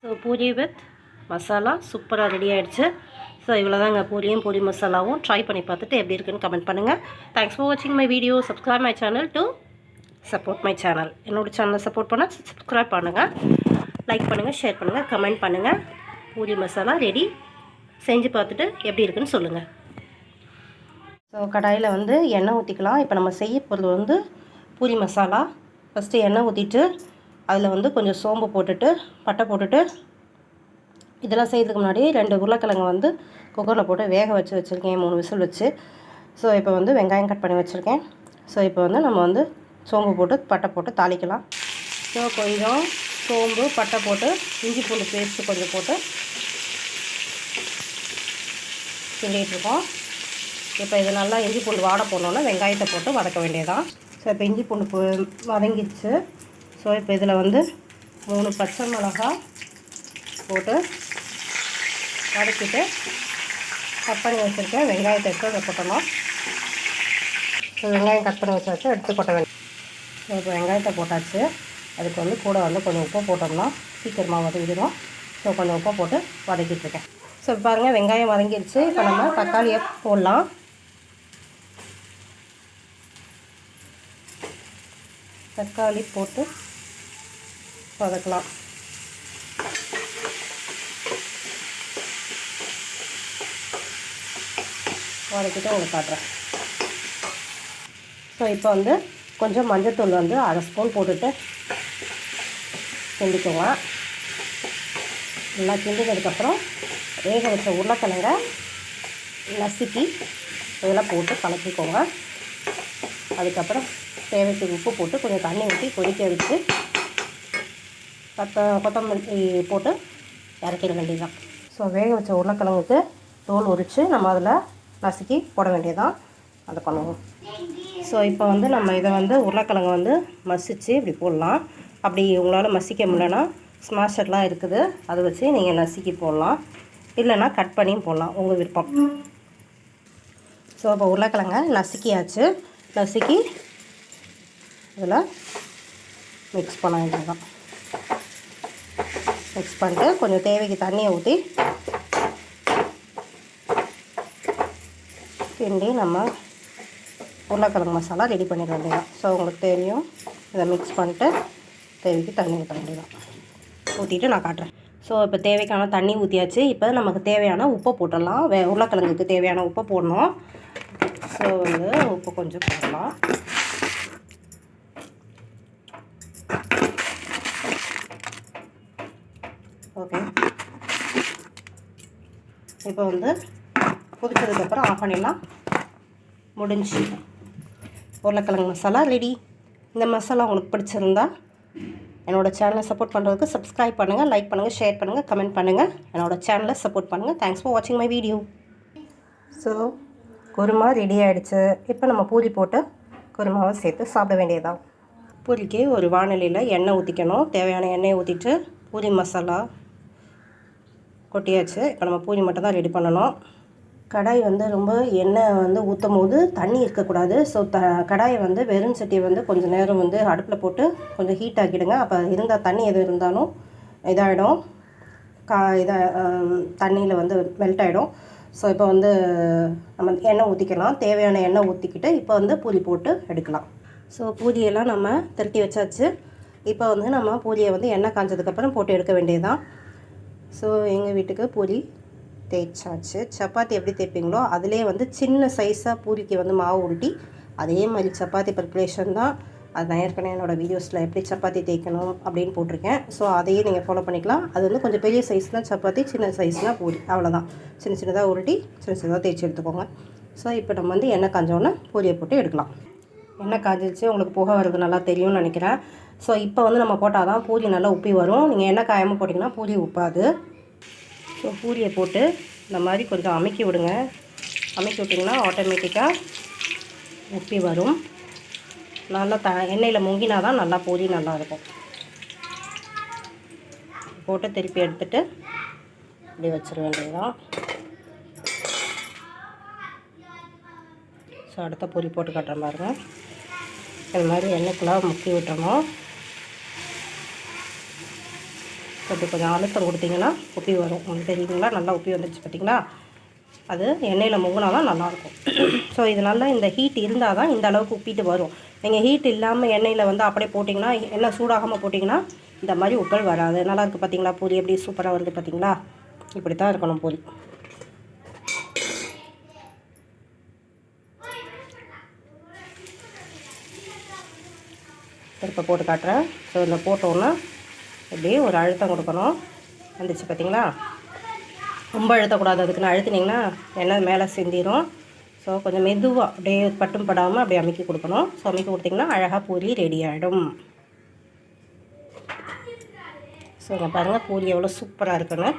So puri with masala சூப்பராக ready ஆகிடுச்சு. So இவ்வளோதாங்க பூரியும் பூரி மசாலாவும். ட்ரை பண்ணி பார்த்துட்டு எப்படி இருக்குன்னு கமெண்ட் பண்ணுங்கள். தேங்க்ஸ் ஃபார் வாட்சிங் my video. Subscribe my channel to support my channel. என்னோடய சேனலை சப்போர்ட் பண்ண சப்ஸ்கிரைப் பண்ணுங்கள், லைக் பண்ணுங்கள், ஷேர் பண்ணுங்கள், கமெண்ட் பண்ணுங்கள். பூரி மசாலா ரெடி. செஞ்சு பார்த்துட்டு எப்படி இருக்குன்னு சொல்லுங்கள். ஸோ கடாயில் வந்து எண்ணெய் ஊற்றிக்கலாம். இப்போ நம்ம செய்ய போகிறது வந்து பூரி மசாலா. ஃபஸ்ட்டு எண்ணெய் ஊற்றிட்டு அதில் வந்து கொஞ்சம் சோம்பு போட்டுட்டு பட்டை போட்டுட்டு இதெல்லாம் செய்கிறதுக்கு முன்னாடி 2 உருளைக்கிழங்கு வந்து குக்கரில் போட்டு வேக வச்சுருக்கேன், 3 விசில் வச்சு. ஸோ இப்போ வந்து வெங்காயம் கட் பண்ணி வச்சுருக்கேன். ஸோ இப்போ வந்து நம்ம வந்து சோம்பு போட்டு பட்டை போட்டு தாளிக்கலாம். ஸோ கொஞ்சம் சோம்பு பட்டை போட்டு இஞ்சி பூண்டு பேஸ்ட்டு கொஞ்சம் போட்டு கிண்டிகிட்ருக்கோம். இப்போ இது நல்லா இஞ்சி பூண்டு வாடை போடணுன்னா வெங்காயத்தை போட்டு வதக்க வேண்டியதான். ஸோ இப்போ இஞ்சி பூண்டு வதங்கிடுச்சு. ஸோ இப்போ இதில் வந்து 3 பச்சை மிளகாய் போட்டு வதக்கிட்டு கட் பண்ணி வச்சுருக்கேன் வெங்காயத்தை எடுத்து அதை கொட்டணும். ஸோ வெங்காயம் கட் பண்ணி வச்சாச்சு, எடுத்து கொட்ட வேண்டிய. ஸோ இப்போ வெங்காயத்தை போட்டாச்சு. அதுக்கு வந்து கூட வந்து கொஞ்சம் உப்பு போட்டோம்னா சீக்கிரமாக வதங்கிடும். ஸோ கொஞ்சம் உப்பை போட்டு வதக்கிட்டுருக்கேன். ஸோ பாருங்கள் வெங்காயம் வதங்கிடுச்சு. இப்போ நம்ம தக்காளியை போடலாம். தக்காளி போட்டு வதக்கலாம். வதக்கிட்டு உங்களுக்கு காட்டுறேன். ஸோ இப்போ வந்து கொஞ்சம் மஞ்சத்தூள் வந்து 1/2 ஸ்பூன் போட்டுட்டு கிண்டிக்கோங்க. நல்லா கிண்டினதுக்கப்புறம் வேக வச்ச உருளைக்கிழங்க நசுக்கி இதெல்லாம் போட்டு கலக்கிக்கோங்க. அதுக்கப்புறம் தேவைக்கு உப்பு போட்டு கொஞ்சம் தண்ணி ஊற்றி கொதிக்க வச்சு கொத்தமல்லி போட்டு இறக்கிட வேண்டியதுதான். ஸோ வேக வச்ச உருளைக்கிழங்குக்கு தோல் உரித்து நம்ம அதில் நசுக்கி போட வேண்டியதான். அதை பண்ணுவோம். ஸோ இப்போ வந்து நம்ம இதை வந்து உருளைக்கிழங்கு வந்து மசித்து இப்படி போடலாம். அப்படி உங்களால் மசிக்க முடியலன்னா ஸ்மாஷர்லாம் இருக்குது, அதை வச்சு நீங்கள் நசுக்கி போடலாம். இல்லைன்னா கட் பண்ணியும் போடலாம், உங்கள் விருப்பம். ஸோ இப்போ உருளைக்கிழங்க நசுக்கியாச்சு. நசுக்கி இதில் மிக்ஸ் பண்ண வேண்டியதுதான். மிக்ஸ் பண்ணிட்டு கொஞ்சம் தேவைக்கு தண்ணியை ஊற்றி கிண்டி நம்ம உருளைக்கிழங்கு மசாலா ரெடி பண்ணிட வேண்டியதான். ஸோ உங்களுக்கு தெரியும், இதை மிக்ஸ் பண்ணிட்டு தேவைக்கு தண்ணி ஊற்ற வேண்டியதான். ஊற்றிட்டு நான் காட்டுறேன். ஸோ இப்போ தேவைக்கான தண்ணி ஊற்றியாச்சு. இப்போ நமக்கு தேவையான உப்பை போட்டுடலாம். உருளைக்கிழங்குக்கு தேவையான உப்பை போடணும். ஸோ வந்து உப்பு கொஞ்சம் போடலாம். ஓகே, இப்போ வந்து கொதிச்சதுக்கப்புறம் ஆஃப் பண்ணிடலாம். முடிஞ்சு உருளைக்கிழங்கு மசாலா ரெடி. இந்த மசாலா உங்களுக்கு பிடிச்சிருந்தா என்னோடய சேனலை சப்போர்ட் பண்ணுறதுக்கு சப்ஸ்கிரைப் பண்ணுங்கள், லைக் பண்ணுங்கள், ஷேர் பண்ணுங்கள், கமெண்ட் பண்ணுங்கள். என்னோடய சேனலை சப்போர்ட் பண்ணுங்கள். தேங்க்ஸ் ஃபார் வாட்சிங் my video. So kurma ready ஆகிடுச்சு. இப்போ நம்ம பூரி போட்டு குருமாவை சேர்த்து சாப்பிட வேண்டியதான். பூரிக்கு ஒரு வாணலியில் எண்ணெய் ஊற்றிக்கணும். தேவையான எண்ணெயை ஊற்றிட்டு பூரி மசாலா கொட்டியாச்சு. இப்போ நம்ம பூரி மட்டும் தான் ரெடி பண்ணணும். கடாய் வந்து ரொம்ப எண்ணெய் வந்து ஊற்றும் போது தண்ணி இருக்கக்கூடாது. ஸோ கடாயை வந்து வெறும் சட்டியை வந்து கொஞ்சம் நேரம் வந்து அடுப்பில் போட்டு கொஞ்சம் ஹீட் ஆக்கிடுங்க. அப்போ இருந்தால் தண்ணி எது இருந்தாலும் இதாகிடும், தண்ணியில் வந்து மெல்ட் ஆகிடும். ஸோ இப்போ வந்து நம்ம எண்ணெய் ஊற்றிக்கலாம். தேவையான எண்ணெய் ஊற்றிக்கிட்டு இப்போ வந்து பூரி போட்டு எடுக்கலாம். ஸோ பூரியெல்லாம் நம்ம திரட்டி வச்சாச்சு. இப்போ வந்து நம்ம பூரியை வந்து எண்ணெய் காஞ்சதுக்கப்புறம் போட்டு எடுக்க வேண்டியதுதான். ஸோ எங்கள் வீட்டுக்கு பூரி தேய்ச்சாச்சு. சப்பாத்தி எப்படி தேய்ப்பீங்களோ அதிலே வந்து சின்ன சைஸாக பூரிக்கு வந்து மாவு உருட்டி அதே மாதிரி சப்பாத்தி ப்ரிப்ரேஷன் தான். அது நான் ஏற்கனவே என்னோடய வீடியோஸில் எப்படி சப்பாத்தி தேய்க்கணும் அப்படின்னு போட்டிருக்கேன். ஸோ அதையே நீங்கள் ஃபாலோ பண்ணிக்கலாம். அது வந்து கொஞ்சம் பெரிய சைஸ்னால் சப்பாத்தி, சின்ன சைஸ்னால் பூரி, அவ்வளோதான். சின்ன சின்னதாக உருட்டி சின்ன சின்னதாக தேய்ச்சி எடுத்துக்கோங்க. ஸோ இப்போ நம்ம வந்து எண்ணெய் காஞ்சோன்னே பூரியை போட்டு எடுக்கலாம். எண்ணெய் காஞ்சிச்சு, உங்களுக்கு புகை வருது நல்லா தெரியும்னு நினைக்கிறேன். ஸோ இப்போ வந்து நம்ம போட்டால் தான் பூரி நல்லா உப்பி வரும். நீங்கள் எண்ணெய் காயாமல் போட்டிங்கன்னா பூரி உப்பாது. ஸோ பூரியை போட்டு இந்த மாதிரி கொஞ்சம் அமுக்கி விடுங்க. அமுக்கி விட்டிங்கன்னா ஆட்டோமேட்டிக்காக உப்பி வரும். நல்லா எண்ணெயில் முங்கினா தான் நல்லா பூரி நல்லாயிருக்கும். போட்டு திருப்பி எடுத்துகிட்டு இப்படி வச்சிட வேண்டியதுதான். ஸோ அடுத்த பூரி போட்டு காட்டுறேன் பாருங்கள். இது மாதிரி எண்ணெய்க்குள்ளே முக்கி விட்டணும். அப்படி கொஞ்சம் அழுத்தம் கொடுத்தீங்கன்னா உப்பி வரும். உங்களுக்கு தெரியுங்களா? நல்லா உப்பி வந்துடுச்சு பார்த்தீங்களா? அது எண்ணெயில் முங்கினா தான் நல்லாயிருக்கும். ஸோ இது நல்லா இந்த ஹீட் இருந்தால் தான் இந்த அளவுக்கு உப்பிட்டு வரும். நீங்கள் ஹீட் இல்லாமல் எண்ணெயில் வந்து அப்படியே போட்டிங்கன்னா, எண்ணெய் சூடாகாமல் போட்டிங்கன்னா இந்த மாதிரி உப்பல் வராது. நல்லாயிருக்கு பார்த்தீங்களா? பூரி எப்படி சூப்பராக வருது பார்த்தீங்களா? இப்படி தான் இருக்கணும் பூரி. திருப்ப போட்டு காட்டுறேன். ஸோ இதில் போட்டோன்னா இப்படி ஒரு அழுத்தம் கொடுக்கணும். வந்துச்சு பார்த்தீங்களா? ரொம்ப அழுத்தக்கூடாது. அதுக்குன்னு அழுத்தினீங்கன்னா எண்ணெய் மேலே சிந்திடும். ஸோ கொஞ்சம் மெதுவாக அப்படியே பட்டும் படாமல் அப்படியே அமுக்கி கொடுக்கணும். ஸோ அமுக்கி கொடுத்திங்கன்னா அழகாக பூரி ரெடி ஆகிடும். ஸோ இங்கே பாருங்கள் பூரி எவ்வளோ சூப்பராக இருக்குன்னு.